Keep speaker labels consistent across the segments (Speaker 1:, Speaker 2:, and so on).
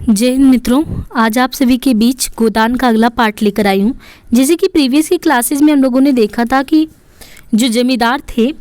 Speaker 1: जय हिंद मित्रों, आज आप सभी के बीच गोदान का अगला पार्ट लेकर आई हूँ। जैसे कि प्रीवियस की क्लासेस में हम लोगों ने देखा था कि जो जमींदार थे,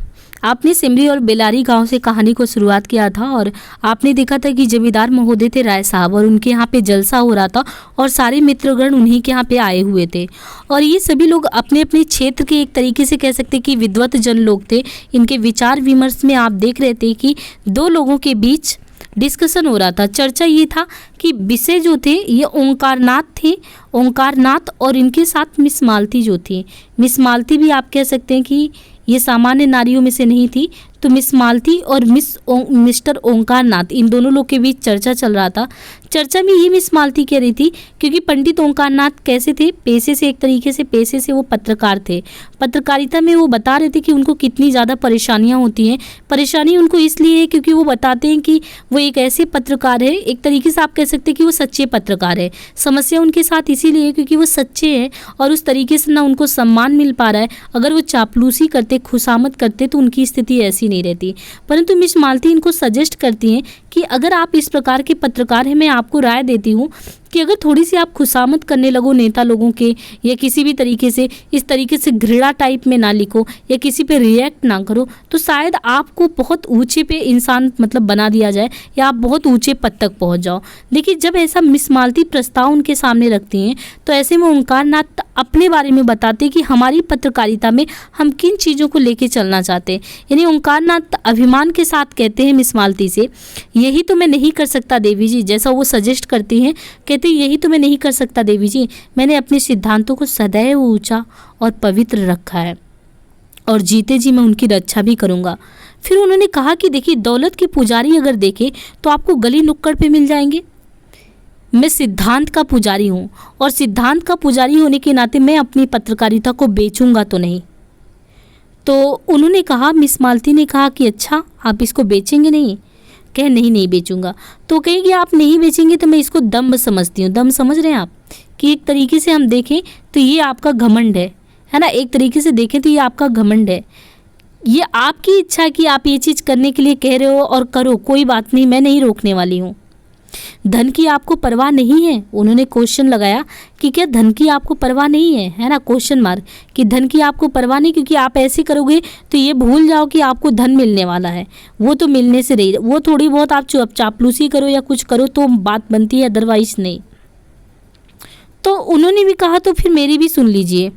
Speaker 1: आपने सिमरी और बेलारी गांव से कहानी को शुरुआत किया था और आपने देखा था कि जमींदार महोदय थे राय साहब और उनके यहाँ पे जलसा हो रहा था और सारे मित्रगण उन्हीं के यहाँ पे आए हुए थे और ये सभी लोग अपने अपने क्षेत्र के एक तरीके से कह सकते कि विद्वत जन लोग थे। इनके विचार विमर्श में आप देख रहे थे कि दो लोगों के बीच डिस्कशन हो रहा था। चर्चा ये था कि विषय जो थे ये ओंकारनाथ थे, ओंकारनाथ और इनके साथ मिस मालती जो थी। मिस मालती भी आप कह सकते हैं कि ये सामान्य नारियों में से नहीं थी, तो मिस मालती और मिस्टर ओंकारनाथ, इन दोनों लोग के बीच चर्चा चल रहा था। चर्चा में ये मिस मालती कह रही थी क्योंकि पंडित ओंकारनाथ कैसे थे, पेशे से एक तरीके से पेशे से वो पत्रकार थे। पत्रकारिता में वो बता रहे थे कि उनको कितनी ज़्यादा परेशानियां होती हैं। परेशानी उनको इसलिए है क्योंकि वो बताते हैं कि वो एक ऐसे पत्रकार है, एक तरीके से आप कह सकते हैं कि वो सच्चे पत्रकार है। समस्या उनके साथ इसीलिए है क्योंकि वो सच्चे हैं और उस तरीके से ना उनको सम्मान मिल पा रहा है। अगर वो चापलूसी करते, खुशामद करते तो उनकी स्थिति ऐसी नहीं रहती। परंतु मिस मालती इनको सजेस्ट करती हैं कि अगर आप इस प्रकार के पत्रकार हैं, मैं आपको राय देती हूँ कि अगर थोड़ी सी आप खुशामद करने लगो नेता लोगों के, या किसी भी तरीके से इस तरीके से घृणा टाइप में ना लिखो या किसी पे रिएक्ट ना करो, तो शायद आपको बहुत ऊंचे पे इंसान मतलब बना दिया जाए या आप बहुत ऊंचे पद तक पहुंच जाओ। देखिए, जब ऐसा मिस मालती प्रस्ताव उनके सामने रखती हैं तो ऐसे में ओंकारनाथ अपने बारे में बताते कि हमारी पत्रकारिता में हम किन चीज़ों को लेके चलना चाहते हैं। यानी ओंकारनाथ अभिमान के साथ कहते हैं मिस मालती से, यही तो मैं नहीं कर सकता देवी जी, जैसा वो सजेस्ट करती हैं। कहते यही तो मैं नहीं कर सकता देवी जी, मैंने अपने सिद्धांतों को सदैव ऊंचा और पवित्र रखा है और जीते जी मैं उनकी रक्षा भी करूंगा। फिर उन्होंने कहा कि देखिए, दौलत के पुजारी अगर देखें तो आपको गली नुक्कड़ पे मिल जाएंगे। मैं सिद्धांत का पुजारी हूँ और सिद्धांत का पुजारी होने के नाते मैं अपनी पत्रकारिता को बेचूंगा तो नहीं। तो उन्होंने कहा, मिस मालती ने कहा कि अच्छा, आप इसको बेचेंगे नहीं? कहे नहीं बेचूंगा। तो कहेंगे आप नहीं बेचेंगे तो मैं इसको दम्भ समझती हूँ। दम्भ समझ रहे हैं आप कि एक तरीके से हम देखें तो ये आपका घमंड है ना। एक तरीके से देखें तो ये आपका घमंड है। ये आपकी इच्छा है कि आप ये चीज़ करने के लिए कह रहे हो और करो, कोई बात नहीं, मैं नहीं रोकने वाली हूँ। धन की आपको परवाह नहीं है? उन्होंने क्वेश्चन लगाया कि क्या धन की आपको परवाह नहीं है ना, क्वेश्चन मार्क, कि धन की आपको परवाह नहीं, क्योंकि आप ऐसे करोगे तो ये भूल जाओ कि आपको धन मिलने वाला है। वो तो मिलने से रही, वो थोड़ी बहुत आप चापलूसी करो या कुछ करो तो बात बनती है, अदरवाइज नहीं। तो उन्होंने भी कहा तो फिर मेरी भी सुन लीजिए,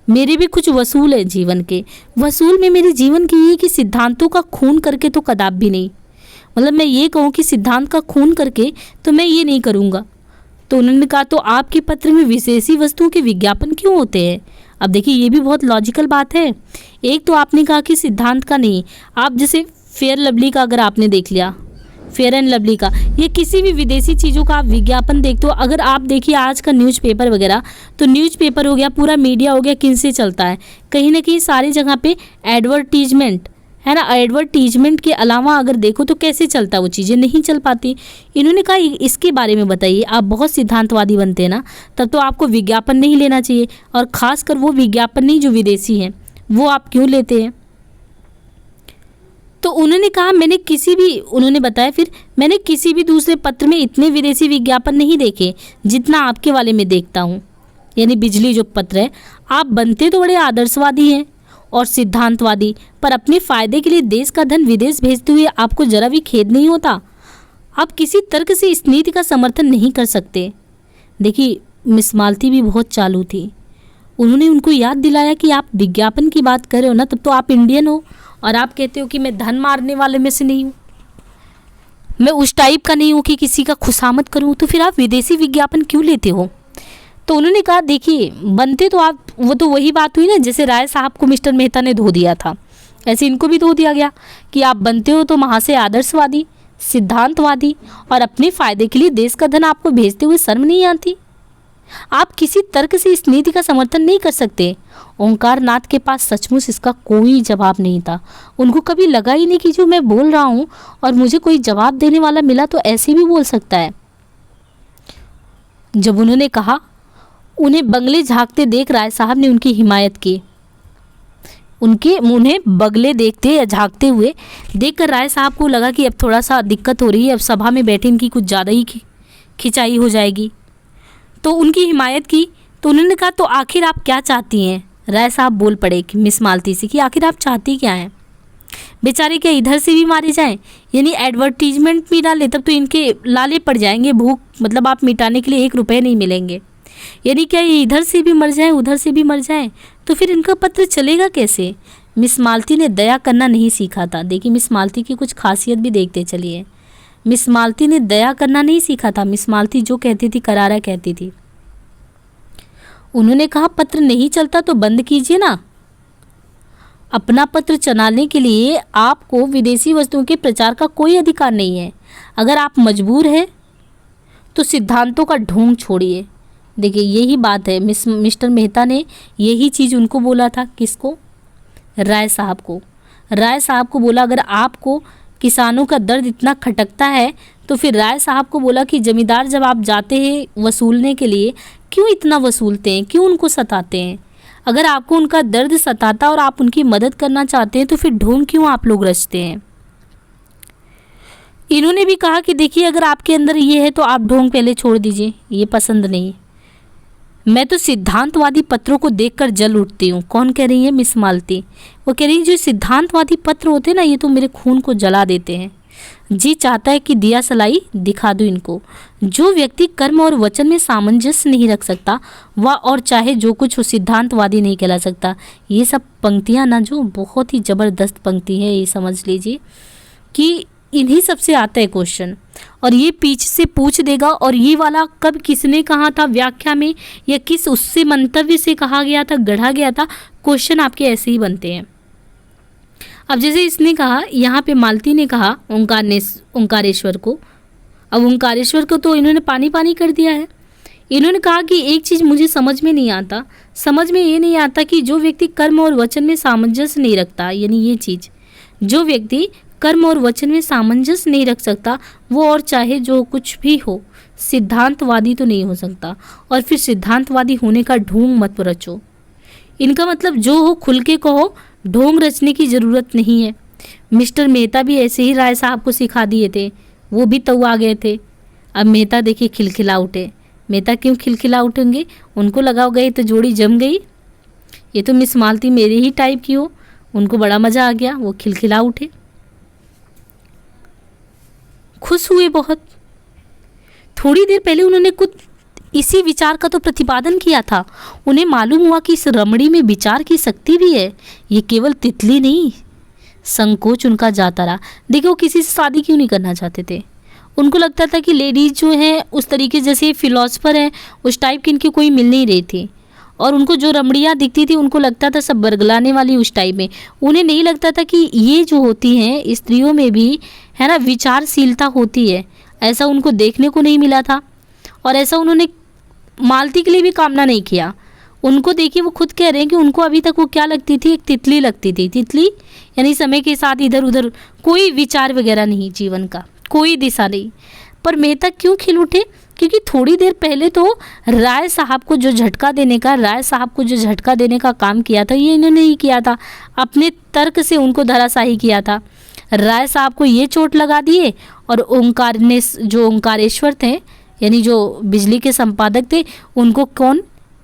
Speaker 1: मेरे भी कुछ वसूल है जीवन के। वसूल में मेरे जीवन की ये कि सिद्धांतों का खून करके तो कदाप भी नहीं, मतलब मैं ये कहूँ कि सिद्धांत का खून करके तो मैं ये नहीं करूँगा। तो उन्होंने कहा तो आपके पत्र में विशेषी वस्तुओं के विज्ञापन क्यों होते हैं? अब देखिए, ये भी बहुत लॉजिकल बात है। एक तो आपने कहा कि सिद्धांत का नहीं, आप जैसे फेयर लवली का अगर आपने देख लिया, फेयर एंड लवली का, ये किसी भी विदेशी चीज़ों का आप विज्ञापन देखते हो। अगर आप देखिए आज का न्यूज़पेपर वगैरह, तो न्यूज़पेपर हो गया, पूरा मीडिया हो गया, किन से चलता है? कहीं ना कहीं सारी जगह पे एडवर्टीजमेंट है ना। एडवर्टीजमेंट के अलावा अगर देखो तो कैसे चलता, वो चीज़ें नहीं चल पाती। इन्होंने कहा इसके बारे में बताइए, आप बहुत सिद्धांतवादी बनते हैं ना, तब तो आपको विज्ञापन नहीं लेना चाहिए, और ख़ासकर वो विज्ञापन नहीं जो विदेशी हैं, वो आप क्यों लेते हैं? तो उन्होंने कहा उन्होंने बताया फिर, मैंने किसी भी दूसरे पत्र में इतने विदेशी विज्ञापन नहीं देखे जितना आपके वाले में देखता हूँ। यानी बिजली जो पत्र है, आप बनते तो बड़े आदर्शवादी हैं और सिद्धांतवादी, पर अपने फ़ायदे के लिए देश का धन विदेश भेजते हुए आपको जरा भी खेद नहीं होता? आप किसी तर्क से इस नीति का समर्थन नहीं कर सकते। देखिए, मिस मालती भी बहुत चालू थी। उन्होंने उनको याद दिलाया कि आप विज्ञापन की बात कर रहे हो ना, तब तो आप इंडियन हो और आप कहते हो कि मैं धन मारने वाले में से नहीं हूँ, मैं उस टाइप का नहीं हूँ कि किसी का खुशामद करूँ, तो फिर आप विदेशी विज्ञापन क्यों लेते हो? तो उन्होंने कहा देखिए, बनते तो आप, वो तो वही बात हुई ना, जैसे राय साहब को मिस्टर मेहता ने धो दिया था, ऐसे इनको भी धो दिया गया कि आप बनते हो तो वहाँ से आदर्शवादी, सिद्धांतवादी, और अपने फ़ायदे के लिए देश का धन आपको भेजते हुए शर्म नहीं आती? आप किसी तर्क से इस नीति का समर्थन नहीं कर सकते। ओंकारनाथ के पास सचमुच इसका कोई जवाब नहीं था। उनको कभी लगा ही नहीं कि जो मैं बोल रहा हूँ और मुझे कोई जवाब देने वाला मिला तो ऐसे भी बोल सकता है। जब उन्होंने कहा, उन्हें बंगले झांकते देख राय साहब ने उनकी हिमायत की। उन्हें बगले देखते या झांकते हुए देखकर राय साहब को लगा कि अब थोड़ा सा दिक्कत हो रही है, अब सभा में बैठे इनकी कुछ ज़्यादा ही खिंचाई हो जाएगी। तो उनकी हिमायत की। तो उन्होंने कहा तो आखिर आप क्या चाहती हैं? राय साहब बोल पड़े कि मिस मालती से कि आखिर आप चाहती क्या हैं? बेचारे क्या इधर से भी मारे जाएं? यानी एडवर्टीजमेंट भी डाले तब तो इनके लाले पड़ जाएंगे, भूख मतलब आप मिटाने के लिए 1 रुपये नहीं मिलेंगे। यानी क्या ये इधर से भी मर जाएं उधर से भी मर जाएं, तो फिर इनका पत्र चलेगा कैसे? मिस मालती ने दया करना नहीं सीखा था। देखिए मिस मालती की कुछ खासियत भी देखते चलिए। मिस मालती ने दया करना नहीं सीखा था। मिस मालती जो कहती थी करारा कहती थी। उन्होंने कहा पत्र नहीं चलता तो बंद कीजिए ना। अपना पत्र चलाने के लिए आपको विदेशी वस्तुओं के प्रचार का कोई अधिकार नहीं है। अगर आप मजबूर हैं तो सिद्धांतों का ढोंग छोड़िए। देखिए यही बात है, मिस्टर मेहता ने यही चीज़ उनको बोला था। किसको? राय साहब को। राय साहब को बोला अगर आपको किसानों का दर्द इतना खटकता है तो फिर राय साहब को बोला कि जमींदार जब आप जाते हैं वसूलने के लिए क्यों इतना वसूलते हैं, क्यों उनको सताते हैं? अगर आपको उनका दर्द सताता और आप उनकी मदद करना चाहते हैं तो फिर ढोंग क्यों आप लोग रचते हैं? इन्होंने भी कहा कि देखिए अगर आपके अंदर ये है तो आप ढोंग पहले छोड़ दीजिए, ये पसंद नहीं। मैं तो सिद्धांतवादी पत्रों को देखकर जल उठती हूँ। कौन कह रही है? मिस मालती। वो कह रही है जो सिद्धांतवादी पत्र होते हैं ना ये तो मेरे खून को जला देते हैं। जी चाहता है कि दिया सलाई दिखा दूँ इनको। जो व्यक्ति कर्म और वचन में सामंजस्य नहीं रख सकता वह और चाहे जो कुछ हो सिद्धांतवादी नहीं कहला सकता। ये सब पंक्तियाँ ना जो बहुत ही ज़बरदस्त पंक्ति है, ये समझ लीजिए कि इन्हीं सबसे आता है क्वेश्चन और ये पीछे से पूछ देगा। और ये वाला कब किसने कहा था व्याख्या में या किस उससे मंतव्य से कहा गया था, गढ़ा गया था, क्वेश्चन आपके ऐसे ही बनते हैं। अब जैसे इसने कहा यहाँ पे मालती ने कहा ओंकारेश्वर को। अब ओंकारेश्वर को तो इन्होंने पानी पानी कर दिया है। इन्होंने कहा कि एक चीज़ मुझे समझ में नहीं आता, समझ में ये नहीं आता कि जो व्यक्ति कर्म और वचन में सामंजस्य नहीं रखता, यानी ये चीज़ जो व्यक्ति कर्म और वचन में सामंजस्य नहीं रख सकता वो और चाहे जो कुछ भी हो सिद्धांतवादी तो नहीं हो सकता। और फिर सिद्धांतवादी होने का ढोंग मत रचो। इनका मतलब जो हो खुल के कहो, ढोंग रचने की ज़रूरत नहीं है। मिस्टर मेहता भी ऐसे ही राय साहब को सिखा दिए थे, वो भी तऊ आ गए थे। अब मेहता देखिए खिलखिला उठे। मेहता क्यों खिलखिला उठेंगे? उनको लगा गए तो जोड़ी जम गई। ये तो मिस मालती मेरे ही टाइप की हो, उनको बड़ा मज़ा आ गया, वो खिलखिला उठे, खुश हुए बहुत। थोड़ी देर पहले उन्होंने कुछ इसी विचार का तो प्रतिपादन किया था। उन्हें मालूम हुआ कि इस रमणी में विचार की शक्ति भी है, ये केवल तितली नहीं। संकोच उनका जाता रहा। देखो वो किसी से शादी क्यों नहीं करना चाहते थे? उनको लगता था कि लेडीज़ जो है उस तरीके जैसे फिलोसफर हैं उस टाइप की इनकी कोई मिल नहीं रही थी। और उनको जो रमणियाँ दिखती थी उनको लगता था सब बरगलाने वाली उस टाइप में। उन्हें नहीं लगता था कि ये जो होती हैं स्त्रियों में भी है ना विचारशीलता होती है। ऐसा उनको देखने को नहीं मिला था और ऐसा उन्होंने मालती के लिए भी कामना नहीं किया। उनको देखिए वो खुद कह रहे हैं कि उनको अभी तक वो क्या लगती थी, एक तितली लगती थी। तितली यानी समय के साथ इधर उधर कोई विचार वगैरह नहीं, जीवन का कोई दिशा नहीं। पर मेहता क्यों खिल उठे? क्योंकि थोड़ी देर पहले तो राय साहब को जो झटका देने का काम किया था ये इन्होंने ही किया था। अपने तर्क से उनको धराशाही किया था। राय साहब को ये चोट लगा दिए और ओंकारेश्वर थे यानी जो बिजली के संपादक थे उनको कौन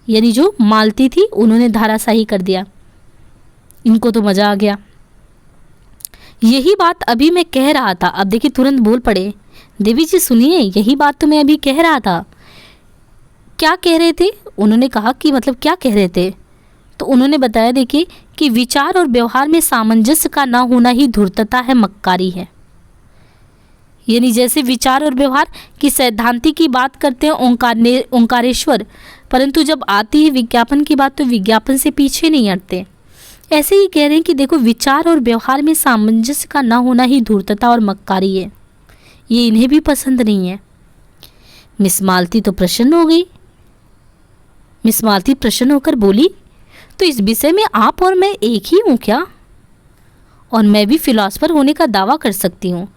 Speaker 1: यानी जो मालती थी उन्होंने धराशाही कर दिया। इनको तो मज़ा आ गया। यही बात अभी मैं कह रहा था। अब देखिए तुरंत बोल पड़े, देवी जी सुनिए यही बात तो मैं अभी कह रहा था। क्या कह रहे थे? उन्होंने कहा कि मतलब क्या कह रहे थे? तो उन्होंने बताया देखिए कि विचार और व्यवहार में सामंजस्य का ना होना ही धूर्तता है, मक्कारी है। यानी जैसे विचार और व्यवहार की सैद्धांतिक की बात करते हैं ओंकारेश्वर, परंतु जब आती है विज्ञापन की बात तो विज्ञापन से पीछे नहीं हटते। ऐसे ही कह रहे हैं कि देखो विचार और व्यवहार में सामंजस्य का ना होना ही धूर्तता और मक्कारी है। ये इन्हें भी पसंद नहीं है। मिस मालती तो प्रसन्न हो गई। मिस मालती प्रसन्न होकर बोली, तो इस विषय में आप और मैं एक ही हूँ क्या? और मैं भी फिलॉसफर होने का दावा कर सकती हूँ।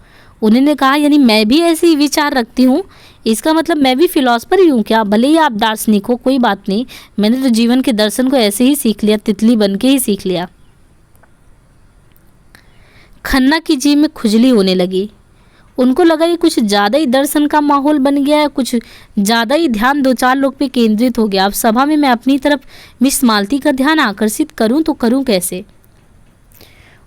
Speaker 1: उन्होंने कहा यानी मैं भी ऐसे ही विचार रखती हूँ, इसका मतलब मैं भी फिलॉसफर ही हूँ क्या? भले ही आप दार्शनिक हो, कोई बात नहीं, मैंने तो जीवन के दर्शन को ऐसे ही सीख लिया, तितली बन के ही सीख लिया। खन्ना की जीभ में खुजली होने लगी। उनको लगा ये कुछ ज़्यादा ही दर्शन का माहौल बन गया है, कुछ ज़्यादा ही ध्यान दो चार लोग पे केंद्रित हो गया। अब सभा में मैं अपनी तरफ मिस मालती का ध्यान आकर्षित करूं तो करूं कैसे।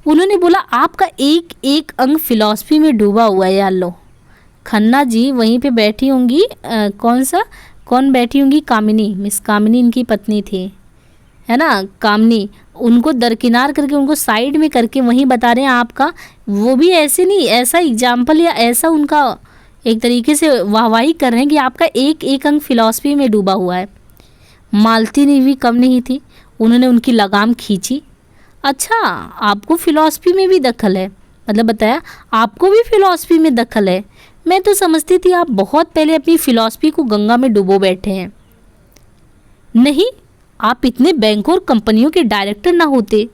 Speaker 1: उन्होंने बोला, आपका एक एक अंग फिलॉसफी में डूबा हुआ है यार। लो, खन्ना जी वहीं पे बैठी होंगी, कौन बैठी होंगी, कामिनी, मिस कामिनी इनकी पत्नी थी, है ना, कामनी। उनको दरकिनार करके, उनको साइड में करके वहीं बता रहे हैं आपका, वो भी ऐसे नहीं, ऐसा एग्जाम्पल या ऐसा उनका एक तरीके से वाहवाही कर रहे हैं कि आपका एक एक अंग फिलॉसफी में डूबा हुआ है। मालती ने भी कम नहीं थी, उन्होंने उनकी लगाम खींची। अच्छा, आपको फिलॉसफी में भी दखल है, मतलब बताया आपको भी फिलॉसफी में दखल है। मैं तो समझती थी आप बहुत पहले अपनी फिलॉसफी को गंगा में डुबो बैठे हैं। नहीं, आप इतने बैंकों और कंपनियों के डायरेक्टर ना होते।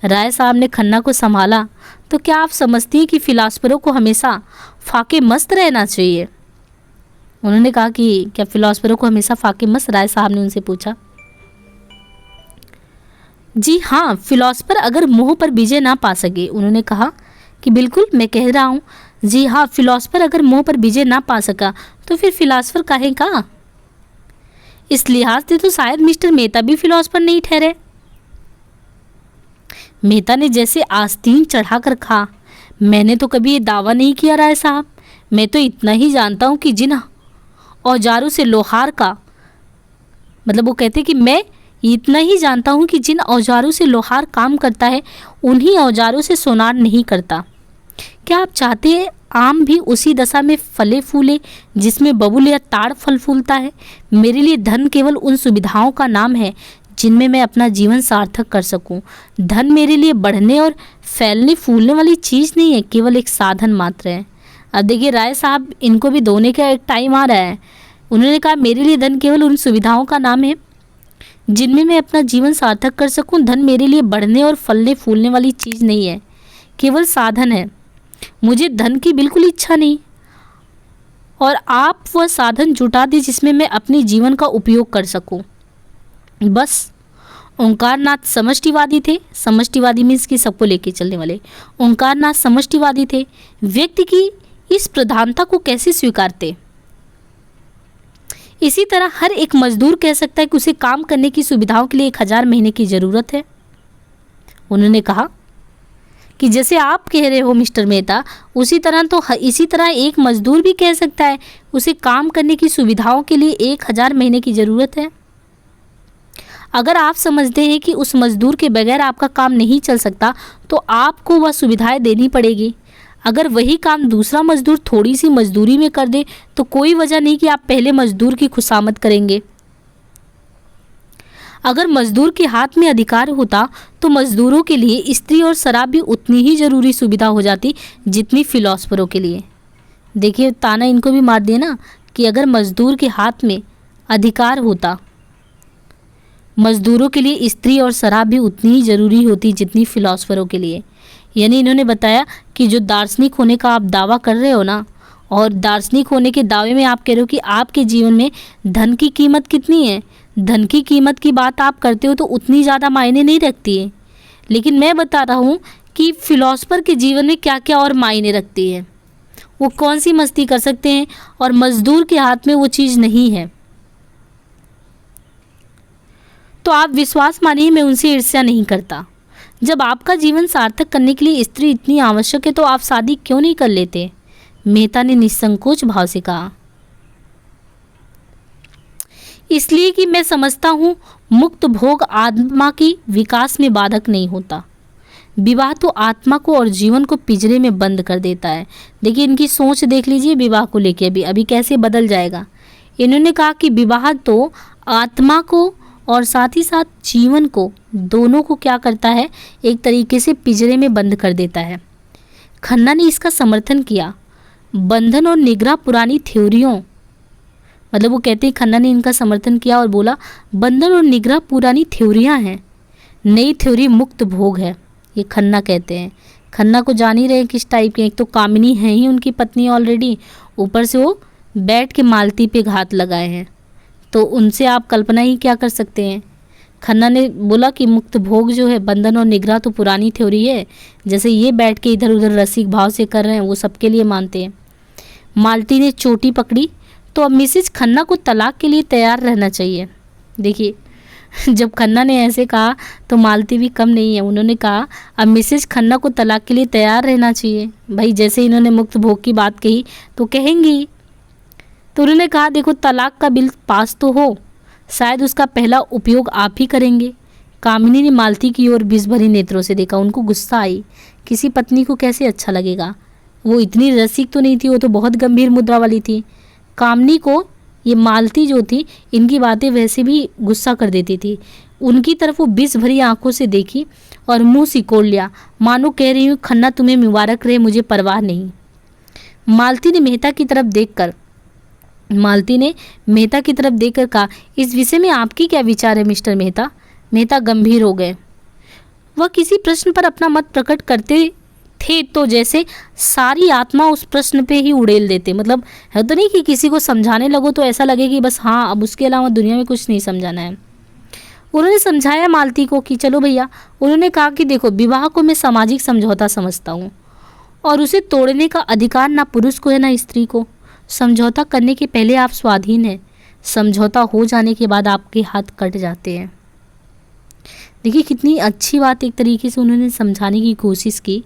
Speaker 1: राय साहब ने खन्ना को संभाला। तो क्या आप समझती हैं कि फिलासफरों को हमेशा फाके मस्त रहना चाहिए। उन्होंने कहा कि क्या फिलासफरों को हमेशा फाके मस्त, राय साहब ने उनसे पूछा। जी हाँ, फिलासफर अगर मोह पर विजय ना पा सके। उन्होंने कहा कि बिल्कुल, मैं कह रहा हूँ, जी हाँ, फिलासफर अगर मोह पर विजय ना पा सका तो फिर फिलासफर काहे का। इस लिहाज से तो शायद मिस्टर मेहता भी फिलासफर नहीं ठहरे। मेहता ने जैसे आस्तीन चढ़ा कर कहा, मैंने तो कभी ये दावा नहीं किया राय साहब। मैं तो इतना ही जानता हूँ कि जिन औजारों से लोहार का, मतलब वो कहते कि मैं इतना ही जानता हूँ कि जिन औजारों से लोहार काम करता है उन्हीं औजारों से सोनार नहीं करता। क्या आप चाहते हैं आम भी उसी दशा में फले फूले जिसमें बबूल या ताड़ फल फूलता है। मेरे लिए धन केवल उन सुविधाओं का नाम है जिनमें मैं अपना जीवन सार्थक कर सकूं। धन मेरे लिए बढ़ने और फैलने फूलने वाली चीज़ नहीं है, केवल एक साधन मात्र है। अब देखिए राय साहब, इनको भी धोने का एक टाइम आ रहा है। उन्होंने कहा, मेरे लिए धन केवल उन सुविधाओं का नाम है जिनमें मैं अपना जीवन सार्थक कर सकूं। धन मेरे लिए बढ़ने और फलने फूलने वाली चीज़ नहीं है, केवल साधन है। मुझे धन की बिल्कुल इच्छा नहीं, और आप वह साधन जुटा दी जिसमें मैं अपने जीवन का उपयोग कर सकूं। बस। ओंकारनाथ समष्टिवादी थे। समष्टिवादी मीन्स कि सबको लेके चलने वाले। ओंकारनाथ समष्टिवादी थे। व्यक्ति की इस प्रधानता को कैसे स्वीकारते। इसी तरह हर एक मजदूर कह सकता है कि उसे काम करने की सुविधाओं के लिए 1000 महीने की ज़रूरत है। उन्होंने कहा कि जैसे आप कह रहे हो मिस्टर मेहता, इसी तरह एक मजदूर भी कह सकता है उसे काम करने की सुविधाओं के लिए 1000 महीने की ज़रूरत है। अगर आप समझते हैं कि उस मजदूर के बगैर आपका काम नहीं चल सकता तो आपको वह सुविधाएं देनी पड़ेगी। अगर वही काम दूसरा मजदूर थोड़ी सी मजदूरी में कर दे तो कोई वजह नहीं कि आप पहले मजदूर की खुशामद करेंगे। अगर मजदूर के हाथ में अधिकार होता तो मजदूरों के लिए स्त्री और शराब भी उतनी ही ज़रूरी सुविधा हो जाती जितनी फिलॉसफरों के लिए। देखिए ताना इनको भी मार दिया ना कि अगर मजदूर के हाथ में अधिकार होता, मजदूरों के लिए स्त्री और शराब भी उतनी ही ज़रूरी होती जितनी फिलॉसफरों के लिए। यानी इन्होंने बताया कि जो दार्शनिक होने का आप दावा कर रहे हो ना, और दार्शनिक होने के दावे में आप कह रहे हो कि आपके जीवन में धन की कीमत कितनी है। धन की कीमत की बात आप करते हो तो उतनी ज़्यादा मायने नहीं रखती है, लेकिन मैं बता रहा हूँ कि फिलॉसफर के जीवन में क्या क्या और मायने रखती है, वो कौन सी मस्ती कर सकते हैं, और मजदूर के हाथ में वो चीज़ नहीं है। तो आप विश्वास मानिए, मैं उनसे ईर्ष्या नहीं करता। जब आपका जीवन सार्थक करने के लिए स्त्री इतनी आवश्यक है तो आप शादी क्यों नहीं कर लेते। मेहता ने निसंकोच भाव से कहा, इसलिए कि मैं समझता हूँ मुक्त भोग आत्मा की विकास में बाधक नहीं होता। विवाह तो आत्मा को और जीवन को पिंजरे में बंद कर देता है। देखिए इनकी सोच देख लीजिए विवाह को लेके अभी कैसे बदल जाएगा। इन्होंने कहा कि विवाह तो आत्मा को और साथ ही साथ जीवन को, दोनों को क्या करता है, एक तरीके से पिंजरे में बंद कर देता है। खन्ना ने इसका समर्थन किया। बंधन और निग्रह पुरानी थ्योरियों, मतलब वो कहते हैं खन्ना ने इनका समर्थन किया और बोला बंधन और निग्रह पुरानी थ्योरियाँ हैं, नई थ्योरी मुक्त भोग है, ये खन्ना कहते हैं। खन्ना को जान ही रहे हैं किस टाइप के, एक तो कामिनी है ही उनकी पत्नी ऑलरेडी, ऊपर से वो बैठ के मालती पे घात लगाए हैं, तो उनसे आप कल्पना ही क्या कर सकते हैं। खन्ना ने बोला कि मुक्त भोग जो है, बंधन और निग्रह तो पुरानी थ्योरी है, जैसे ये बैठ के इधर उधर रसिक भाव से कर रहे हैं वो सबके लिए मानते हैं। मालती ने चोटी पकड़ी, तो अब मिसेज खन्ना को तलाक के लिए तैयार रहना चाहिए। देखिए, जब खन्ना ने ऐसे कहा तो मालती भी कम नहीं है, उन्होंने कहा अब मिसेज खन्ना को तलाक के लिए तैयार रहना चाहिए। भाई जैसे इन्होंने मुक्त भोग की बात कही तो कहेंगी। तो उन्होंने कहा देखो तलाक का बिल पास तो हो, शायद उसका पहला उपयोग आप ही करेंगे। कामिनी ने मालती की ओर विष भरी नेत्रों से देखा, उनको गुस्सा आई। किसी पत्नी को कैसे अच्छा लगेगा? वो इतनी रसिक तो नहीं थी, वो तो बहुत गंभीर मुद्रा वाली थी। कामिनी को ये मालती जो थी इनकी बातें वैसे भी गुस्सा कर देती थी। उनकी तरफ वो विष भरी आंखों से देखी और मुंह सिकोड़ लिया, मानो कह रही हूँ खन्ना तुम्हें मुबारक रहे, मुझे परवाह नहीं। मालती ने मेहता की तरफ देखकर कहा, इस विषय में आपकी क्या विचार है मिस्टर मेहता? मेहता गंभीर हो गए। वह किसी प्रश्न पर अपना मत प्रकट करते थे तो जैसे सारी आत्मा उस प्रश्न पे ही उड़ेल देते। मतलब है तो नहीं कि किसी को समझाने लगो तो ऐसा लगे कि बस हाँ, अब उसके अलावा दुनिया में कुछ नहीं समझाना है। उन्होंने समझाया मालती को कि चलो भैया, उन्होंने कहा कि देखो विवाह को मैं सामाजिक समझौता समझता हूँ और उसे तोड़ने का अधिकार ना पुरुष को है ना स्त्री को। समझौता करने के पहले आप स्वाधीन हैं, समझौता हो जाने के बाद आपके हाथ कट जाते हैं। देखिए कितनी अच्छी बात एक तरीके से उन्होंने समझाने की कोशिश की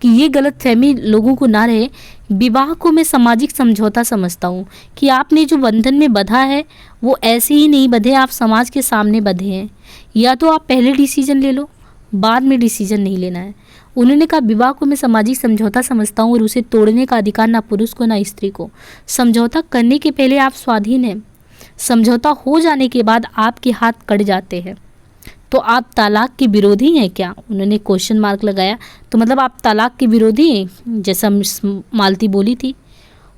Speaker 1: कि ये गलतफहमी लोगों को ना रहे। विवाह को मैं सामाजिक समझौता समझता हूँ कि आपने जो बंधन में बंधा है वो ऐसे ही नहीं बंधे, आप समाज के सामने बंधे हैं। या तो आप पहले डिसीजन ले लो, बाद में डिसीजन नहीं लेना है। उन्होंने कहा विवाह को मैं सामाजिक समझौता समझता हूँ और उसे तोड़ने का अधिकार ना पुरुष को ना स्त्री को। समझौता करने के पहले आप स्वाधीन हैं, समझौता हो जाने के बाद आपके हाथ कट जाते हैं। तो आप तलाक के विरोधी हैं क्या? उन्होंने क्वेश्चन मार्क लगाया। तो मतलब आप तलाक के विरोधी हैं, जैसा मिस मालती बोली थी।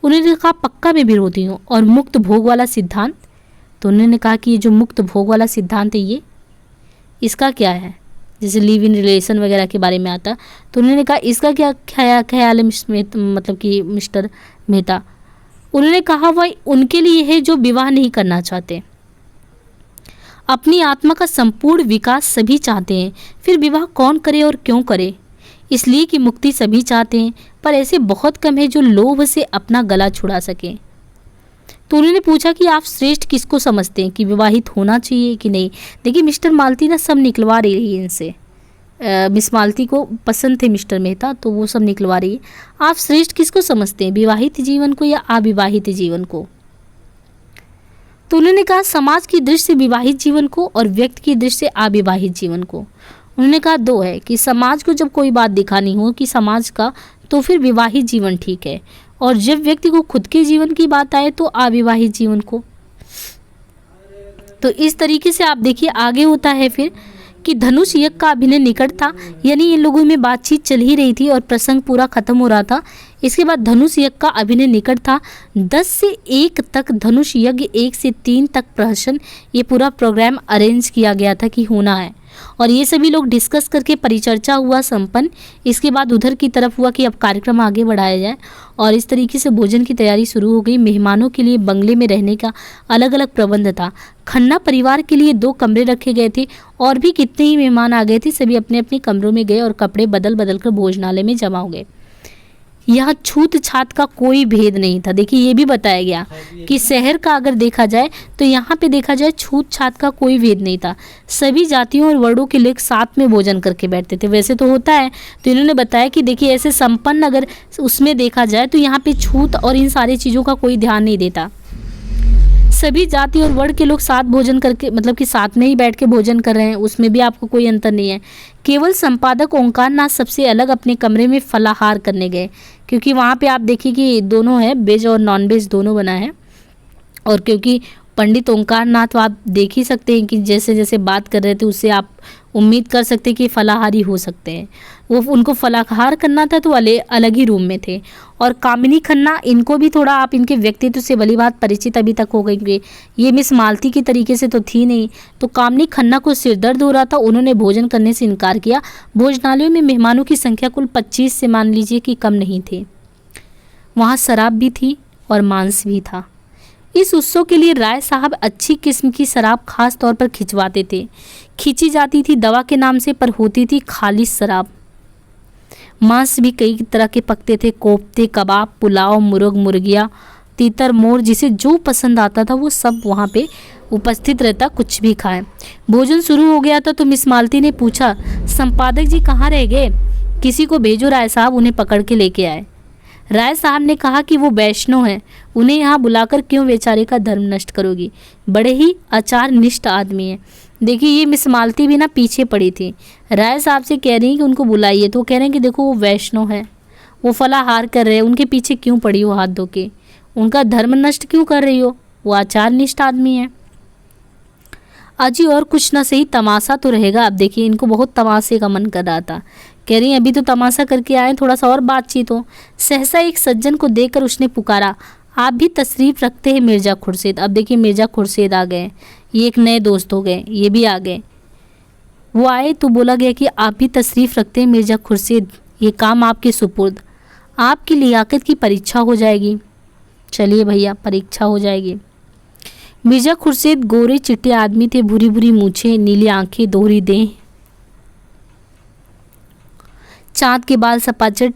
Speaker 1: उन्होंने कहा पक्का मैं विरोधी हूँ। और मुक्त भोग वाला सिद्धांत? तो उन्होंने कहा कि ये जो मुक्त भोग वाला सिद्धांत है ये इसका क्या है, जैसे लिव इन रिलेशन वगैरह के बारे में आता। तो उन्होंने कहा इसका क्या ख्याल है मतलब कि मिस्टर मेहता? उन्होंने कहा वह उनके लिए है जो विवाह नहीं करना चाहते। अपनी आत्मा का संपूर्ण विकास सभी चाहते हैं, फिर विवाह कौन करे और क्यों करे? इसलिए कि मुक्ति सभी चाहते हैं, पर ऐसे बहुत कम है जो लोभ से अपना गला छुड़ा सके। तो उन्होंने पूछा कि आप श्रेष्ठ किसको समझते हैं, कि विवाहित होना चाहिए कि नहीं? देखिए मिस्टर मालती ना सब निकलवा रही है इनसे। मिस मालती को पसंद थे मिस्टर मेहता, तो वो सब निकलवा रही है। आप श्रेष्ठ किसको समझते हैं, विवाहित जीवन को या अविवाहित जीवन को? तो उन्होंने कहा समाज की दृष्टि से विवाहित जीवन को और व्यक्ति की दृष्टि से अविवाहित जीवन को। उन्होंने कहा दो है कि समाज को जब कोई बात दिखानी हो कि समाज का, तो फिर विवाहित जीवन ठीक है, और जब व्यक्ति को खुद के जीवन की बात आए तो अविवाहित जीवन को। तो इस तरीके से आप देखिए आगे होता है फिर कि धनुष यज्ञ का अभिनय निकट था, यानी इन लोगों में बातचीत चल ही रही थी और प्रसंग पूरा खत्म हो रहा था। इसके बाद धनुष यज्ञ का अभिनय निकट था। 10 से 1 तक धनुष यज्ञ, 1 से 3 तक प्रहसन, ये पूरा प्रोग्राम अरेंज किया गया था कि होना है। और ये सभी लोग डिस्कस करके परिचर्चा हुआ संपन्न। इसके बाद उधर की तरफ हुआ कि अब कार्यक्रम आगे बढ़ाया जाए, और इस तरीके से भोजन की तैयारी शुरू हो गई। मेहमानों के लिए बंगले में रहने का अलग अलग प्रबंध था। खन्ना परिवार के लिए 2 कमरे रखे गए थे, और भी कितने ही मेहमान आ गए थे। सभी अपने अपने कमरों में गए और कपड़े बदल बदल कर भोजनालय में जमा हो गए। यहाँ छूत छात का कोई भेद नहीं था। देखिए ये भी बताया गया कि शहर का अगर देखा जाए तो यहाँ पे देखा जाए छूत छात का कोई भेद नहीं था। सभी जातियों और वर्णों के लोग साथ में भोजन करके बैठते थे। वैसे तो होता है, तो इन्होंने बताया कि देखिए ऐसे संपन्न अगर उसमें देखा जाए तो यहाँ पे छूत और इन सारी चीज़ों का कोई ध्यान नहीं देता। सभी जाति और वर्ण के लोग साथ भोजन करके, मतलब कि साथ में ही बैठ के भोजन कर रहे हैं, उसमें भी आपको कोई अंतर नहीं है। केवल संपादक ओंकार नाथ सबसे अलग अपने कमरे में फलाहार करने गए, क्योंकि वहाँ पे आप देखिए कि दोनों है, वेज और नॉन वेज दोनों बना है। और क्योंकि पंडित ओंकार नाथ आप देख ही सकते हैं कि जैसे जैसे बात कर रहे थे उससे आप उम्मीद कर सकते हैं कि फलाहारी हो सकते हैं। वो उनको फलाहार करना था तो अलग ही रूम में थे। और कामिनी खन्ना, इनको भी थोड़ा आप इनके व्यक्तित्व से भली बात परिचित अभी तक हो गई। ये मिस मालती की तरीके से तो थी नहीं। तो कामिनी खन्ना को सिर दर्द हो रहा था, उन्होंने भोजन करने से इनकार किया। भोजनालयों में मेहमानों की संख्या कुल 25 से मान लीजिए कि कम नहीं थे। वहाँ शराब भी थी और मांस भी था। इस उत्सव के लिए राय साहब अच्छी किस्म की शराब खास तौर पर खिंचवाते थे। खींची जाती थी दवा के नाम से, पर होती थी खालिश शराब। मांस भी कई तरह के पकते थे, कोफ्ते, कबाब, पुलाव, मुर्ग, मुर्गियाँ, तीतर, मोर, जिसे जो पसंद आता था वो सब वहाँ पे उपस्थित रहता, कुछ भी खाएं। भोजन शुरू हो गया था तो मिस मालती ने पूछा, संपादक जी कहाँ रह गए? किसी को भेजो राय साहब, उन्हें पकड़ के लेके आए। राय साहब ने कहा कि वो वैष्णव हैं, उन्हें यहाँ बुलाकर क्यों बेचारे का धर्म नष्ट करोगी, बड़े ही आचार निष्ठ आदमी हैं। देखिए ये मिस मालती भी ना पीछे पड़ी थी। राय साहब से कह रही हैं कि उनको बुलाइए, तो कह रहे हैं कि देखो वो वैष्णव है, वो फलाहार कर रहे हैं, उनके पीछे क्यों पड़ी हो हाथ धो के, उनका धर्म नष्ट क्यों कर रही हो, वो आचार निष्ठ आदमी है। अजी और कुछ ना सही तमाशा तो रहेगा। अब देखिए इनको बहुत तमाशे का मन कर रहा था। कह रही अभी तो तमाशा करके आए, थोड़ा सा और बातचीत हो। सहसा एक सज्जन को देखकर उसने पुकारा, आप भी तशरीफ़ रखते हैं मिर्ज़ा खुर्शीद। अब देखिए मिर्ज़ा खुर्शीद आ गए, ये एक नए दोस्त हो गए, ये भी आ गए। वो आए तो बोला गया कि आप भी तशरीफ़ रखते हैं मिर्ज़ा खुर्शीद, ये काम आपके सुपुर्द, आपकी लियाकत की परीक्षा हो जाएगी। चलिए भैया परीक्षा हो जाएगी। मिर्ज़ा खुर्शीद गोरे चिट्टे आदमी थे, भूरी भूरी मूछें, नीली आंखें, दोहरी देह, चाँद के बाल, सपाचट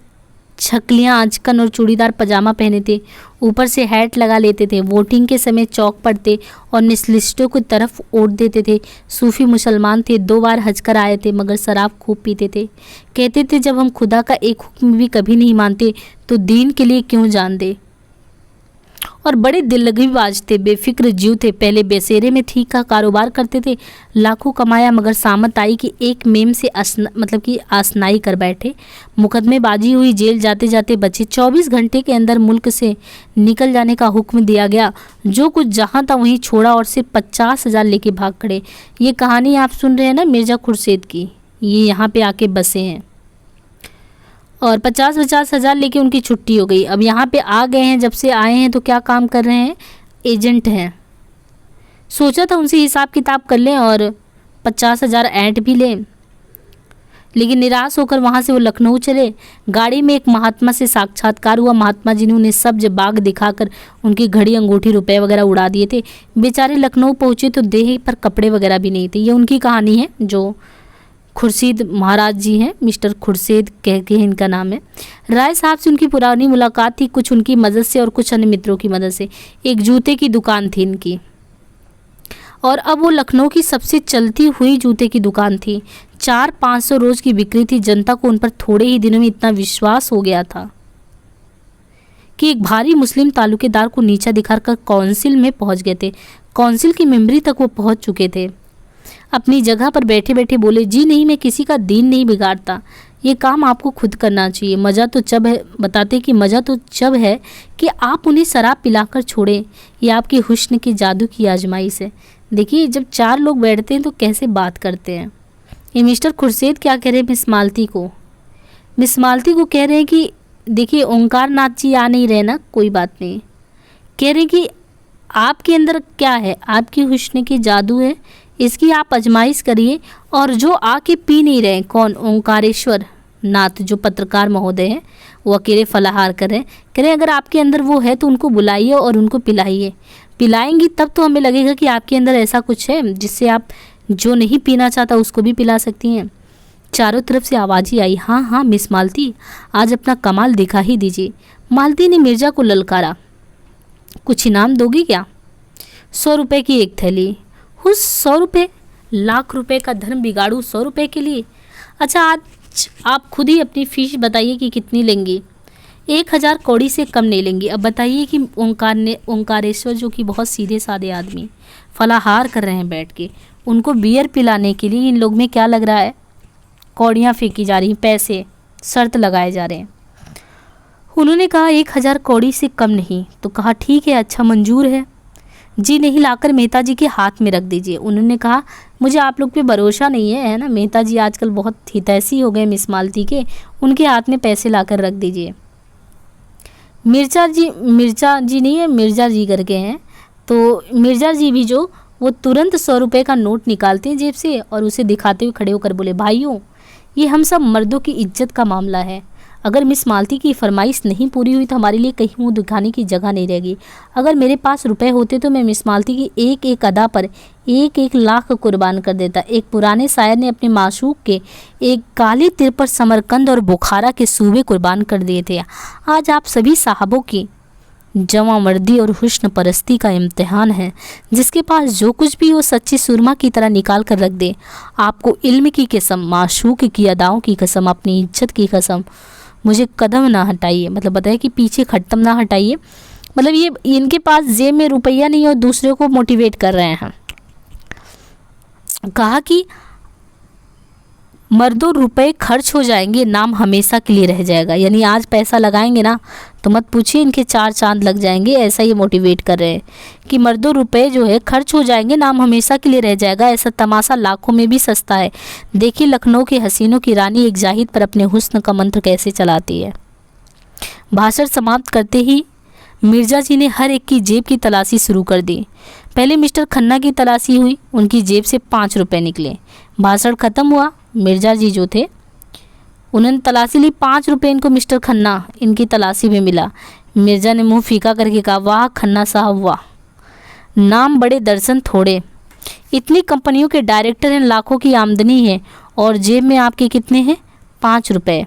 Speaker 1: छकलियाँ, आंचकन और चूड़ीदार पजामा पहने थे, ऊपर से हैट लगा लेते थे। वोटिंग के समय चौक पड़ते और निचलिस्टों की तरफ वोट देते थे। सूफी मुसलमान थे, 2 बार हज कर आए थे, मगर शराब खूब पीते थे। कहते थे जब हम खुदा का एक हुक्म भी कभी नहीं मानते तो दीन के लिए क्यों जान दे। और बड़े दिललगीबाज थे, बेफिक्र जीव थे। पहले बेसेरे में ठीक का कारोबार करते थे, लाखों कमाया, मगर सामत आई कि एक मेम से आसनाई कर बैठे। मुकदमेबाजी हुई, जेल जाते जाते बचे। 24 घंटे के अंदर मुल्क से निकल जाने का हुक्म दिया गया। जो कुछ जहाँ था वहीं छोड़ा और सिर्फ 50,000 लेके भाग खड़े। ये कहानी आप सुन रहे हैं ना मिर्ज़ा खुर्शीद की, ये यहाँ पे आके बसे हैं और 50,000 लेके उनकी छुट्टी हो गई। अब यहाँ पे आ गए हैं, जब से आए हैं तो क्या काम कर रहे हैं, एजेंट हैं। सोचा था उनसे हिसाब किताब कर लें और 50,000 ऐंठ भी लें, लेकिन निराश होकर वहाँ से वो लखनऊ चले। गाड़ी में एक महात्मा से साक्षात्कार हुआ। महात्मा जी ने उन्हें सब्ज बाग दिखाकर उनकी घड़ी, अंगूठी, रुपए वगैरह उड़ा दिए थे। बेचारे लखनऊ पहुँचे तो देह पर कपड़े वगैरह भी नहीं थे। ये उनकी कहानी है जो खुर्शीद महाराज जी हैं, मिस्टर खुर्शीद कह के इनका नाम है। राय साहब से उनकी पुरानी मुलाकात थी, कुछ उनकी मदद से और कुछ अन्य मित्रों की मदद से। एक जूते की दुकान थी इनकी और अब वो लखनऊ की सबसे चलती हुई जूते की दुकान थी। 400-500 रोज की बिक्री थी। जनता को उन पर थोड़े ही दिनों में इतना विश्वास हो गया था कि एक भारी मुस्लिम तालुकेदार को नीचा दिखाकर काउंसिल में पहुंच गए थे। काउंसिल की मेंबरी तक वो पहुंच चुके थे। अपनी जगह पर बैठे बैठे बोले, जी नहीं, मैं किसी का दीन नहीं बिगाड़ता, ये काम आपको खुद करना चाहिए। मज़ा तो जब है, बताते कि मज़ा तो जब है कि आप उन्हें शराब पिलाकर छोड़ें। ये आपके हुस्न के जादू की आजमाइश है। देखिए जब 4 लोग बैठते हैं तो कैसे बात करते हैं। ये मिस्टर खुर्शीद क्या कह रहे हैं मिस मालती को, मिस मालती को कह रहे हैं कि देखिए ओंकार नाथ जी आ नहीं रहे ना, कोई बात नहीं। कह रहे हैं कि आपके अंदर क्या है, आपकी हुस्न की जादू है, इसकी आप आजमाइश करिए। और जो आके पी नहीं रहे, कौन, ओंकारेश्वर नाथ जो पत्रकार महोदय हैं, वो अकेले फलाहार कर रहे हैं। कह रहे हैं अगर आपके अंदर वो है तो उनको बुलाइए और उनको पिलाइए। पिलाएंगी तब तो हमें लगेगा कि आपके अंदर ऐसा कुछ है जिससे आप जो नहीं पीना चाहता उसको भी पिला सकती हैं। चारों तरफ से आवाज़ ही आई, हाँ हाँ मिस मालती, आज अपना कमाल दिखा ही दीजिए। मालती ने मिर्ज़ा को ललकारा, कुछ इनाम दोगी क्या? 100 रुपये की एक थैली। हुस 100 रुपये, लाख रुपए का धर्म बिगाड़ू 100 रुपये के लिए? अच्छा आज आप खुद ही अपनी फीस बताइए कि कितनी लेंगी। 1000 कौड़ी से कम नहीं लेंगी। अब बताइए कि ओंकारेश्वर जो कि बहुत सीधे साधे आदमी फलाहार कर रहे हैं बैठ के, उनको बियर पिलाने के लिए इन लोग में क्या लग रहा है, कौड़ियाँ फेंकी जा रही, पैसे शर्त लगाए जा रहे हैं। उन्होंने कहा 1000 कौड़ी से कम नहीं। तो कहा ठीक है, अच्छा मंजूर है जी। नहीं लाकर मेहता जी के हाथ में रख दीजिए। उन्होंने कहा मुझे आप लोग पे भरोसा नहीं है ना, मेहता जी आजकल बहुत हितैषी हो गए मिस मालती के, उनके हाथ में पैसे लाकर रख दीजिए। मिर्ज़ा जी नहीं है, मिर्ज़ा जी करके हैं। तो मिर्ज़ा जी भी जो वो तुरंत 100 रुपये का नोट निकालते हैं जेब से और उसे दिखाते हुए खड़े होकर बोले, भाइयों ये हम सब मर्दों की इज्जत का मामला है। अगर मिस मालती की फरमाइश नहीं पूरी हुई तो हमारे लिए कहीं मुँह दिखाने की जगह नहीं रहेगी। अगर मेरे पास रुपए होते तो मैं मिस मालती की एक एक अदा पर एक एक लाख कुर्बान कर देता। एक पुराने शायर ने अपने माशूक के एक काले तीर पर समरकंद और बुखारा के सूबे कुर्बान कर दिए थे। आज आप सभी साहबों की जवामर्दी और हुस्न परस्ती का इम्तिहान है। जिसके पास जो कुछ भी वो सच्ची सुरमा की तरह निकाल कर रख दे। आपको इल्म की कसम, माशूक की अदाओं की कसम, अपनी इज्जत की कसम, मुझे कदम ना हटाइए। मतलब बताइए कि पीछे खट्टम ना हटाइए। मतलब ये इनके पास जेब में रुपया नहीं और दूसरे को मोटिवेट कर रहे हैं। कहा कि मर्दों रुपए खर्च हो जाएंगे, नाम हमेशा के लिए रह जाएगा। यानी आज पैसा लगाएंगे ना तो मत पूछिए इनके 4 चांद लग जाएंगे। ऐसा ये मोटिवेट कर रहे हैं कि मर्दों रुपए जो है खर्च हो जाएंगे, नाम हमेशा के लिए रह जाएगा। ऐसा तमाशा लाखों में भी सस्ता है। देखिए लखनऊ के हसीनों की रानी एक जाहिद पर अपने हुस्न का मंत्र कैसे चलाती है। भाषण समाप्त करते ही मिर्जा जी ने हर एक की जेब की तलाशी शुरू कर दी। पहले मिस्टर खन्ना की तलाशी हुई, उनकी जेब से 5 रुपये निकले। भाषण खत्म हुआ, मिर्जा जी जो थे उन्होंने तलाशी ली, 5 रुपये इनको मिस्टर खन्ना इनकी तलाशी में मिला। मिर्जा ने मुंह फीका करके कहा, वाह खन्ना साहब वाह, नाम बड़े दर्शन थोड़े। इतनी कंपनियों के डायरेक्टर हैं, लाखों की आमदनी है और जेब में आपके कितने हैं? 5 रुपये।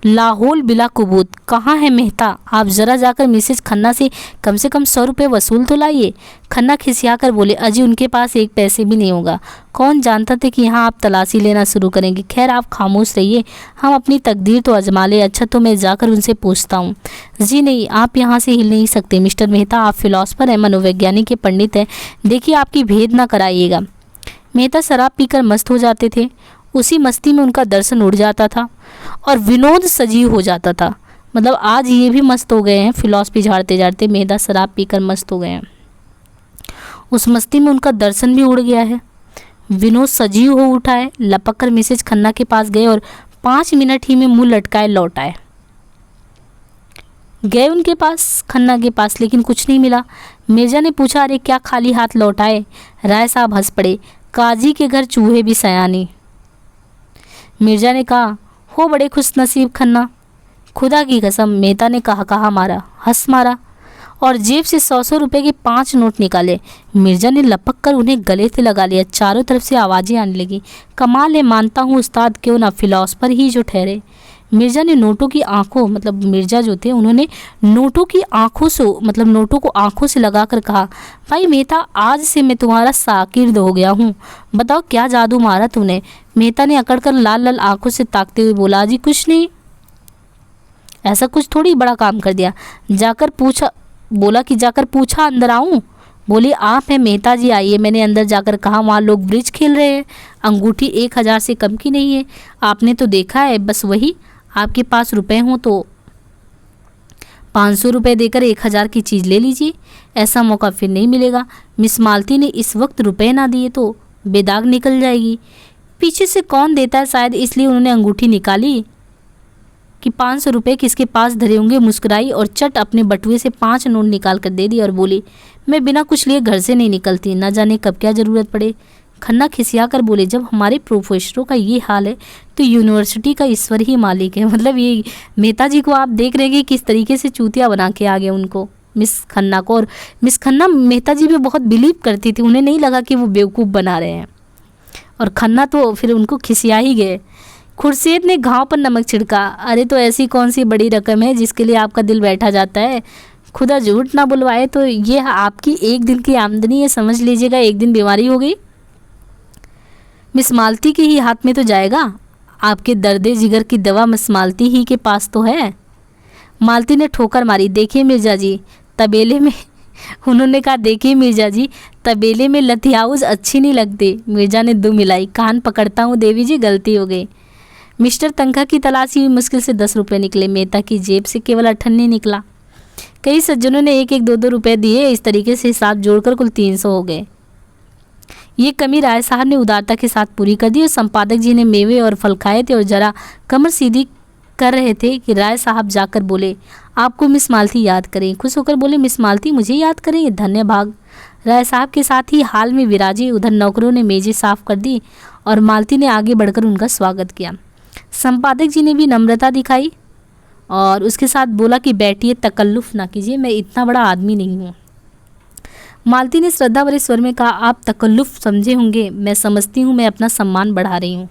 Speaker 1: लाहौल बिला कुबूत, कहाँ है मेहता? आप ज़रा जाकर मिसेज खन्ना से कम 100 रुपये वसूल तो लाइए। खन्ना खिसिया कर बोले, अजी उनके पास 1 पैसे भी नहीं होगा। कौन जानता था कि यहाँ आप तलाशी लेना शुरू करेंगे। खैर आप खामोश रहिए, हम अपनी तकदीर तो आजमा ले। अच्छा तो मैं जाकर उनसे पूछता हूँ। जी नहीं, आप यहाँ से हिल नहीं सकते मिस्टर मेहता, आप फिलोसफर हैं, मनोवैज्ञानिक के पंडित हैं। देखिए आपकी भेद ना कराइएगा। मेहता शराब पीकर मस्त हो जाते थे, उसी मस्ती में उनका दर्शन उड़ जाता था और विनोद सजीव हो जाता था। मतलब आज ये भी मस्त हो गए हैं, फिलॉसफी झाड़ते झाड़ते मेहता शराब पीकर मस्त हो गए हैं। उस मस्ती में उनका दर्शन भी उड़ गया है, विनोद सजीव हो उठा है। लपक कर मिसेज खन्ना के पास गए और 5 मिनट ही में मुंह लटकाए लौट आए। गए उनके पास, खन्ना के पास, लेकिन कुछ नहीं मिला। मिर्जा ने पूछा, अरे क्या खाली हाथ लौट आए? राय साहब हंस पड़े, काजी के घर चूहे भी सयानी। मिर्जा ने कहा, हो बड़े खुश नसीब खन्ना। खुदा की कसम, मेहता ने कहा मारा, हंस मारा और जेब से 100 रुपये के 5 नोट निकाले। मिर्जा ने लपक कर उन्हें गले से लगा लिया। चारों तरफ से आवाज़ें आने लगी, कमाल है, मानता हूँ उस्ताद, क्यों ना फिलॉसफर ही जो ठहरे। मिर्जा ने नोटों की आंखों, मतलब मिर्जा जो थे उन्होंने नोटों की आंखों से, मतलब नोटों को आंखों से लगाकर कहा, भाई मेहता आज से मैं तुम्हारा साकिर्द हो गया हूँ, बताओ क्या जादू मारा तूने। मेहता ने अकड़ कर लाल लाल आंखों से ताकते हुए बोला, जी कुछ नहीं। ऐसा कुछ थोड़ी बड़ा काम कर दिया। जाकर पूछा, बोला कि जाकर पूछा अंदर आऊँ? बोली आप हैं मेहता जी, आइए। मैंने अंदर जाकर कहा, वहाँ लोग ब्रिज खेल रहे हैं, अंगूठी 1000 से कम की नहीं है, आपने तो देखा है। बस वही, आपके पास रुपए हों तो 500 रुपये देकर 1000 की चीज़ ले लीजिए, ऐसा मौका फिर नहीं मिलेगा। मिस मालती ने इस वक्त रुपए ना दिए तो बेदाग निकल जाएगी। पीछे से कौन देता है, शायद इसलिए उन्होंने अंगूठी निकाली कि 500 रुपये किसके पास धरे होंगे। मुस्कुराई और चट अपने बटुए से 5 नोट निकाल कर दे दी और बोली, मैं बिना कुछ लिए घर से नहीं निकलती, ना जाने कब क्या ज़रूरत पड़े। खन्ना खिसिया कर बोले, जब हमारे प्रोफेसरों का ये हाल है तो यूनिवर्सिटी का ईश्वर ही मालिक है। मतलब ये मेहता जी को आप देख रहे हैं कि किस तरीके से चूतिया बना के आ गए उनको, मिस खन्ना को। और मिस खन्ना मेहता जी में बहुत बिलीव करती थी, उन्हें नहीं लगा कि वो बेवकूफ़ बना रहे हैं। और खन्ना तो फिर उनको खिसिया ही गए। खुर्शीद ने घाव पर नमक छिड़का, अरे तो ऐसी कौन सी बड़ी रकम है जिसके लिए आपका दिल बैठा जाता है। खुदा झूठ ना बुलवाए तो ये आपकी 1 दिन की आमदनी है, समझ लीजिएगा। 1 दिन बीमारी हो गई, मिस मालती के ही हाथ में तो जाएगा। आपके दर्दे जिगर की दवा मिस मालती ही के पास तो है। मालती ने ठोकर मारी, देखिए मिर्जा जी तबेले में उन्होंने कहा, देखिए मिर्जा जी तबेले में लथियाउज अच्छी नहीं लगती। मिर्जा ने दुम मिलाई, कान पकड़ता हूँ देवी जी, गलती हो गई। मिस्टर तनखा की तलाशी हुई, मुश्किल से 10 रुपये निकले। मेहता की जेब से केवल 98 निकला। कई सज्जनों ने 1-1, 2-2 रुपये दिए। इस तरीके से हिसाब जोड़कर कुल 300 हो गए। ये कमी राय साहब ने उदारता के साथ पूरी कर दी और संपादक जी ने मेवे और फल खाए थे और जरा कमर सीधी कर रहे थे कि राय साहब जाकर बोले, आपको मिस मालती याद करें। खुश होकर बोले, मिस मालती मुझे याद करें, ये धन्य भाग। राय साहब के साथ ही हाल में विराजे। उधर नौकरों ने मेजें साफ कर दी और मालती ने आगे बढ़कर उनका स्वागत किया। संपादक जी ने भी नम्रता दिखाई और उसके साथ बोला कि बैठिए, तकल्लुफ़ ना कीजिए, मैं इतना बड़ा आदमी नहीं हूँ। मालती ने श्रद्धा भरे स्वर में कहा, आप तकल्लुफ़ समझे होंगे, मैं समझती हूँ, मैं अपना सम्मान बढ़ा रही हूँ।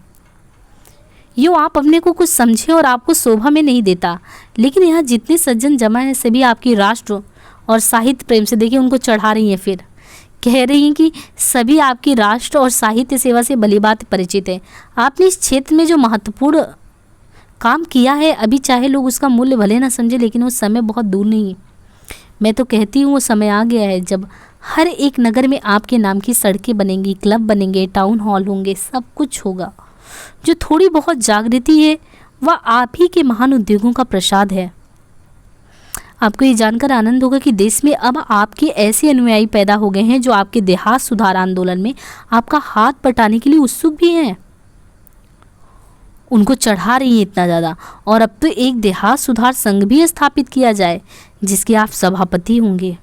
Speaker 1: यूँ आप अपने को कुछ समझे और आपको शोभा में नहीं देता, लेकिन यहाँ जितने सज्जन जमा हैं सभी आपकी राष्ट्र और साहित्य प्रेम से, देखिए उनको चढ़ा रही हैं, फिर कह रही हैं कि सभी आपकी राष्ट्र और साहित्य सेवा से भलीभांति परिचित है। आपने इस क्षेत्र में जो महत्वपूर्ण काम किया है, अभी चाहे लोग उसका मूल्य भले ना समझे, लेकिन वो समय बहुत दूर नहीं है। मैं तो कहती हूँ वो समय आ गया है जब हर एक नगर में आपके नाम की सड़कें बनेंगी, क्लब बनेंगे, टाउन हॉल होंगे, सब कुछ होगा। जो थोड़ी बहुत जागृति है वह आप ही के महान उद्योगों का प्रसाद है। आपको ये जानकर आनंद होगा कि देश में अब आपके ऐसे अनुयायी पैदा हो गए हैं जो आपके देहात सुधार आंदोलन में आपका हाथ बटाने के लिए उत्सुक भी हैं। उनको चढ़ा रही हैं इतना ज़्यादा, और अब तो एक देहात सुधार संघ भी स्थापित किया जाए जिसके आप सभापति होंगे।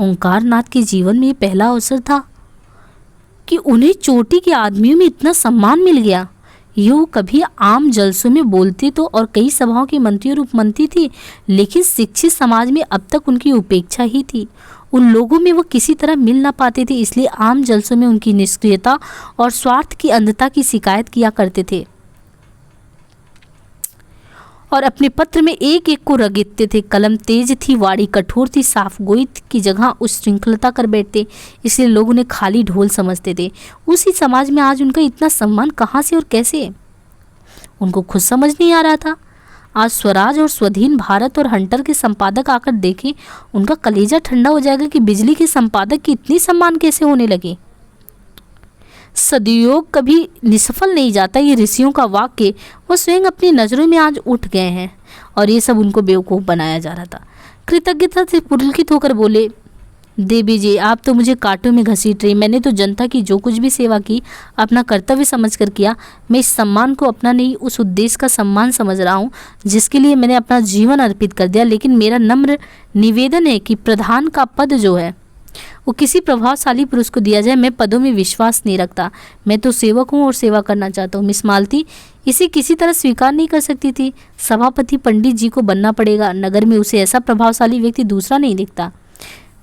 Speaker 1: ओंकार नाथ के जीवन में ये पहला अवसर था कि उन्हें चोटी के आदमियों में इतना सम्मान मिल गया। यूँ कभी आम जलसों में बोलती तो और कई सभाओं की मंत्री और उपमंत्री थी, लेकिन शिक्षित समाज में अब तक उनकी उपेक्षा ही थी। उन लोगों में वो किसी तरह मिल ना पाते थे, इसलिए आम जलसों में उनकी निष्क्रियता और स्वार्थ की अंधता की शिकायत किया करते थे और अपने पत्र में एक एक को रगड़ते थे। कलम तेज थी, वाणी कठोर थी, साफ गोई की जगह उस श्रृंखलता कर बैठते, इसलिए लोग उन्हें खाली ढोल समझते थे। उसी समाज में आज उनका इतना सम्मान कहाँ से और कैसे, उनको खुद समझ नहीं आ रहा था। आज स्वराज और स्वाधीन भारत और हंटर के संपादक आकर देखें, उनका कलेजा ठंडा हो जाएगा कि बिजली के संपादक की इतनी सम्मान कैसे होने लगे। सदयोग कभी निष्फल नहीं जाता, ये ऋषियों का वाक्य वो स्वयं अपनी नज़रों में आज उठ गए हैं और ये सब उनको बेवकूफ़ बनाया जा रहा था। कृतज्ञता से पुलकित होकर बोले, देवी जी आप तो मुझे कांटों में घसीट रही, मैंने तो जनता की जो कुछ भी सेवा की अपना कर्तव्य समझकर किया। मैं इस सम्मान को अपना नहीं, उस उद्देश्य का सम्मान समझ रहा हूँ जिसके लिए मैंने अपना जीवन अर्पित कर दिया। लेकिन मेरा नम्र निवेदन है कि प्रधान का पद जो है वो किसी प्रभावशाली पुरुष को दिया जाए। मैं पदों में विश्वास नहीं रखता, मैं तो सेवक हूँ और सेवा करना चाहता हूँ। मिस मालती इसे किसी तरह स्वीकार नहीं कर सकती थी। सभापति पंडित जी को बनना पड़ेगा, नगर में उसे ऐसा प्रभावशाली व्यक्ति दूसरा नहीं दिखता।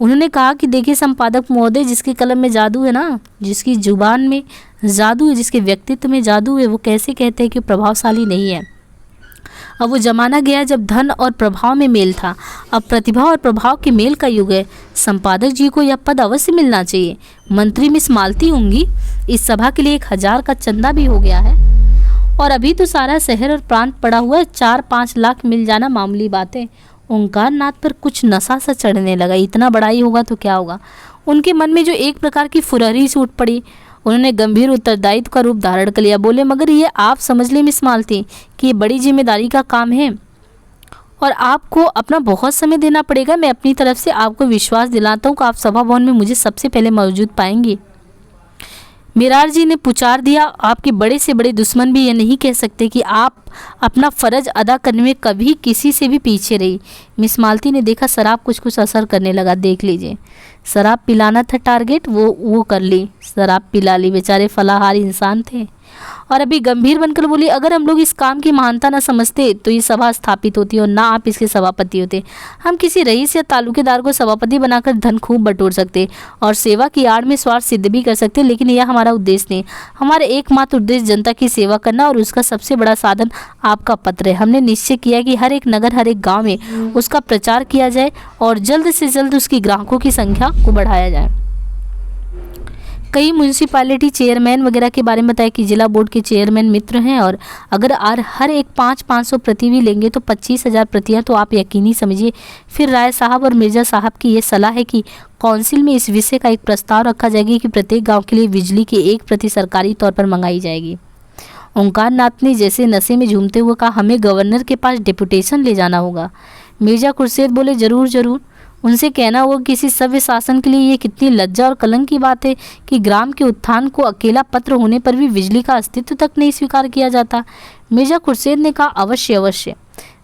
Speaker 1: उन्होंने कहा कि देखिए संपादक महोदय, जिसके कलम में जादू है ना, जिसकी जुबान में जादू है, जिसके व्यक्तित्व में जादू है, वो कैसे कहते हैं कि प्रभावशाली नहीं है। अब वो जमाना गया जब धन और प्रभाव में मेल था, अब प्रतिभा और प्रभाव के मेल का युग है। संपादक जी को यह पद अवश्य मिलना चाहिए। मंत्री मिस मालती होंगी। इस सभा के लिए 1000 का चंदा भी हो गया है और अभी तो सारा शहर और प्रांत पड़ा हुआ है, 4-5 लाख मिल जाना मामूली बात है। ओंकार नाथ पर कुछ नशा सा चढ़ने लगा, इतना बड़ा ही होगा तो क्या होगा। उनके मन में जो एक प्रकार की फुरहरी से उठ पड़ी, उन्होंने गंभीर उत्तरदायित्व का रूप धारण कर लिया। बोले, मगर ये आप समझ लें मिस मालती कि ये बड़ी जिम्मेदारी का काम है और आपको अपना बहुत समय देना पड़ेगा। मैं अपनी तरफ से आपको विश्वास दिलाता हूँ कि आप सभा भवन में मुझे सबसे पहले मौजूद पाएंगे। मिरार जी ने पुकार दिया, आपके बड़े से बड़े दुश्मन भी ये नहीं कह सकते कि आप अपना फ़र्ज अदा करने में कभी किसी से भी पीछे रही। मिस मालती ने देखा शराब कुछ असर करने लगा। देख लीजिए, शराब पिलाना था टारगेट, वो कर ली, शराब पिला ली। बेचारे फलाहारी इंसान थे और अभी गंभीर बनकर बोली, अगर हम लोग इस काम की महानता न समझते तो ये सभा स्थापित होती और ना आप इसके सभापति होते। हम किसी रईस या तालुकेदार को सभापति बनाकर धन खूब बटोर सकते और सेवा की आड़ में स्वार्थ सिद्ध भी कर सकते, लेकिन यह हमारा उद्देश्य नहीं। हमारा एकमात्र उद्देश्य जनता की सेवा करना और उसका सबसे बड़ा साधन आपका पत्र है। हमने निश्चय किया कि हर एक नगर, हर एक गाँव में उसका प्रचार किया जाए और जल्द से जल्द उसकी ग्राहकों की संख्या को बढ़ाया जाए। कई म्यूनसिपैलिटी चेयरमैन वगैरह के बारे में बताया कि जिला बोर्ड के चेयरमैन मित्र हैं और अगर हर एक 500 प्रति भी लेंगे तो 25,000 प्रतियाँ तो आप यकीनी समझिए। फिर राय साहब और मिर्जा साहब की ये सलाह है कि काउंसिल में इस विषय का एक प्रस्ताव रखा जाएगा कि प्रत्येक गाँव के लिए बिजली की 1 प्रति सरकारी तौर पर मंगाई जाएगी। ओंकार नाथ ने जैसे नशे में झूमते हुए कहा, हमें गवर्नर के पास डेपुटेशन ले जाना होगा। मिर्जा खुर्शीद बोले, ज़रूर ज़रूर, उनसे कहना होगा किसी सभ्य शासन के लिए ये कितनी लज्जा और कलंक की बात है कि ग्राम के उत्थान को अकेला पत्र होने पर भी बिजली का अस्तित्व तक नहीं स्वीकार किया जाता। मिर्जा खुर्शीद ने कहा, अवश्य अवश्य,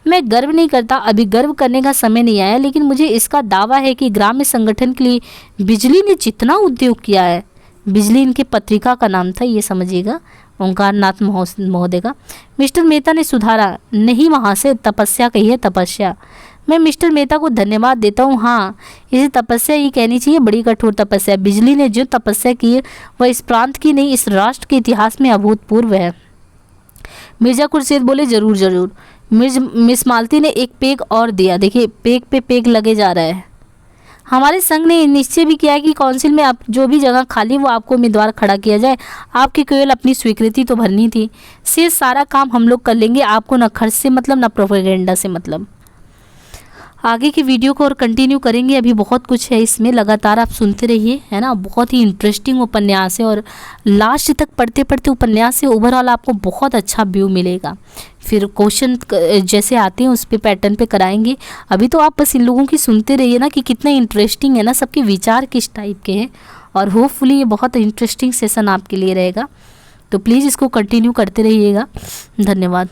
Speaker 1: मैं गर्व नहीं करता, अभी गर्व करने का समय नहीं आया, लेकिन मुझे इसका दावा है कि ग्राम्य संगठन के लिए बिजली ने जितना उद्योग किया है, बिजली इनके पत्रिका का नाम था, ये समझिएगा, ओंकार नाथ महोदय का। मिस्टर मेहता ने सुधारा, नहीं वहाँ से तपस्या कही है, तपस्या। मैं मिस्टर मेहता को धन्यवाद देता हूँ। हाँ, इसे तपस्या ही कहनी चाहिए, बड़ी कठोर तपस्या। बिजली ने जो तपस्या की है वह इस प्रांत की नहीं, इस राष्ट्र के इतिहास में अभूतपूर्व है। मिर्ज़ा खुर्शीद बोले, ज़रूर ज़रूर। मिस मालती ने एक पेग और दिया। देखिए, पेग पे पेग लगे जा रहा है। हमारे संघ ने निश्चय भी किया है कि काउंसिल में आप जो भी जगह खाली वो आपको उम्मीदवार खड़ा किया जाए। आपकी केवल अपनी स्वीकृति तो भरनी थी, से सारा काम हम लोग कर लेंगे। आपको न खर्च से मतलब न प्रोपेगेंडा से मतलब। आगे की वीडियो को और कंटिन्यू करेंगे, अभी बहुत कुछ है इसमें, लगातार आप सुनते रहिए, है ना। बहुत ही इंटरेस्टिंग उपन्यास है और लास्ट तक पढ़ते पढ़ते उपन्यास से ओवरऑल आपको बहुत अच्छा व्यू मिलेगा। फिर क्वेश्चन जैसे आते हैं उस पे पैटर्न पे कराएंगे। अभी तो आप बस इन लोगों की सुनते रहिए ना कि कितना इंटरेस्टिंग है ना, सबके विचार किस टाइप के हैं, और होपफुली ये बहुत इंटरेस्टिंग सेशन आपके लिए रहेगा। तो प्लीज़ इसको कंटिन्यू करते रहिएगा। धन्यवाद।